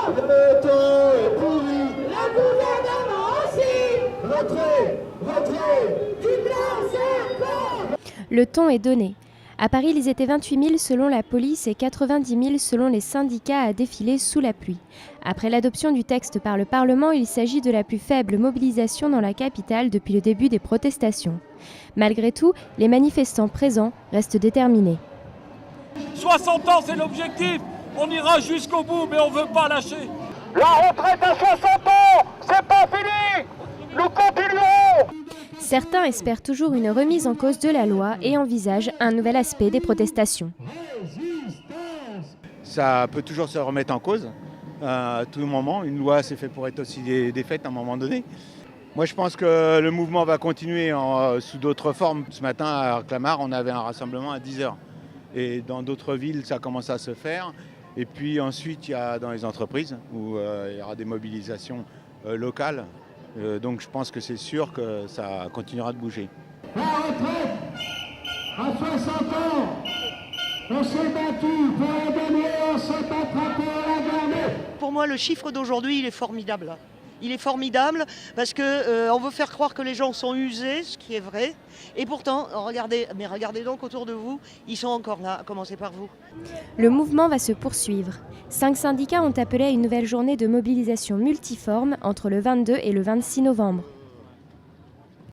Le temps est pourri. Le gouvernement aussi. Retrait du plan Serpent. Le ton est donné. À Paris, ils étaient 28 000 selon la police et 90 000 selon les syndicats à défiler sous la pluie. Après l'adoption du texte par le Parlement, il s'agit de la plus faible mobilisation dans la capitale depuis le début des protestations. Malgré tout, les manifestants présents restent déterminés. 60 ans, c'est l'objectif. On ira jusqu'au bout, mais on ne veut pas lâcher. La retraite à 60 ans, c'est pas fini. Nous continuerons. Certains espèrent toujours une remise en cause de la loi et envisagent un nouvel aspect des protestations. Ça peut toujours se remettre en cause à tout moment. Une loi, c'est fait pour être aussi défaite à un moment donné. Moi, je pense que le mouvement va continuer sous d'autres formes. Ce matin, à Clamart, on avait un rassemblement à 10h. Et dans d'autres villes, ça commence à se faire. Et puis ensuite, il y a dans les entreprises où il y aura des mobilisations locales. Donc je pense que c'est sûr que ça continuera de bouger. La retraite à 60 ans. On s'est battu pour la gagner, on se battra pour la garder. Pour moi, le chiffre d'aujourd'hui, il est formidable. Il est formidable parce qu'on veut faire croire que les gens sont usés, ce qui est vrai. Et pourtant, regardez donc autour de vous, ils sont encore là, à commencer par vous. Le mouvement va se poursuivre. 5 syndicats ont appelé à une nouvelle journée de mobilisation multiforme entre le 22 et le 26 novembre.